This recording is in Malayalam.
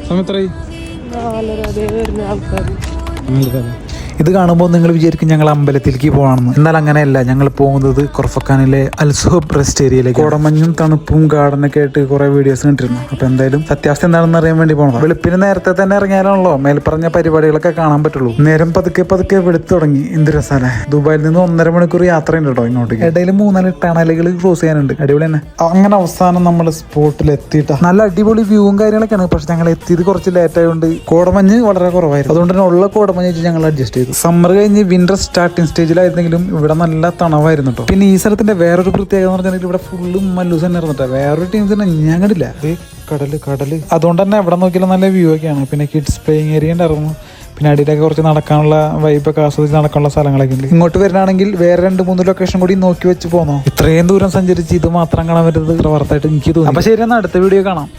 സമയത്തായി ആൾക്കാർ. ഇത് കാണുമ്പോൾ നിങ്ങൾ വിചാരിക്കും ഞങ്ങൾ അമ്പലത്തിലേക്ക് പോകണമെന്ന്. എന്നാൽ അങ്ങനെയല്ല. ഞങ്ങൾ പോകുന്നത് കൊർഫക്കാനിലെ അൽസുഹബ് റെസ്റ്റ് ഏരിയയിലേക്ക്. കോടമഞ്ഞും തണുപ്പും ഗാർഡനൊക്കെ ആയിട്ട് കുറെ വീഡിയോസ് കണ്ടിരുന്നു. അപ്പൊ എന്തായാലും സത്യാവസ്ഥ എന്താണെന്ന് അറിയാൻ വേണ്ടി പോകണം. വെളുപ്പിന് നേരത്തെ തന്നെ ഇറങ്ങിയാലാണല്ലോ മേൽപ്പറഞ്ഞ പരിപാടികളൊക്കെ കാണാൻ പറ്റുള്ളൂ. നേരം പതുക്കെ പതുക്കെ വെളുത്തു തുടങ്ങി. എന്ത് രസാലേ. ദുബായിൽ നിന്ന് 1.5 മണിക്കൂർ യാത്രയുണ്ട് കേട്ടോ ഇങ്ങോട്ടേക്ക്. ഇടയിൽ 3-4 ടണലുകൾ ക്രോസ് ചെയ്യാനുണ്ട്. അടിപൊളി തന്നെ. അങ്ങനെ അവസാനം നമ്മൾ സ്പോട്ടിൽ എത്തിയിട്ടാ. നല്ല അടിപൊളി വ്യൂവും കാര്യങ്ങളൊക്കെയാണ്. പക്ഷെ ഞങ്ങൾ എത്തിയത് കുറച്ച് ലേറ്റ് ആയതുകൊണ്ട് കോടമഞ്ഞ് വളരെ കുറവായിരുന്നു. അതുകൊണ്ട് തന്നെ ഉള്ള കോടമഞ്ഞ് വെച്ച് ഞങ്ങൾ അഡ്ജസ്റ്റ് ചെയ്തു. സമ്മർ കഴിഞ്ഞ് വിന്റർ സ്റ്റാർട്ടിംഗ് സ്റ്റേജിലായിരുന്നെങ്കിലും ഇവിടെ നല്ല തണവായിരുന്നു കേട്ടോ. പിന്നെ ഈ സ്ഥലത്തിന്റെ വേറൊരു പ്രത്യേകത എന്ന് പറഞ്ഞാൽ ഇവിടെ ഫുള്ളും മല്ലൂസ് തന്നെ ഇരുന്നിട്ടാ. വേറൊരു ടീംസ് തന്നെ ഞാൻ കണ്ടില്ല. കടല് അതുകൊണ്ട് തന്നെ എവിടെ നോക്കിയാലും നല്ല വ്യൂ ഒക്കെയാണ്. പിന്നെ കിഡ്സ് പ്ലേയിങ് ഏരിയ ഉണ്ടായിരുന്നു. പിന്നെ അടിയിലൊക്കെ കുറച്ച് നടക്കാനുള്ള വൈബൊക്കെ ആസ്വദിച്ച് നടക്കാനുള്ള സ്ഥലങ്ങളൊക്കെ ഉണ്ട്. ഇങ്ങോട്ട് വരാണെങ്കിൽ വേറെ 2-3 ലൊക്കേഷൻ കൂടി നോക്കി വെച്ച് പോന്നോ. ഇത്രയും ദൂരം സഞ്ചരിച്ച് ഇത് മാത്രം കാണാൻ പറ്റുന്നത് വർത്തായിട്ട് എനിക്ക് തോന്നി. അപ്പൊ ശരി, എന്നാൽ അടുത്ത വീഡിയോ കാണാം.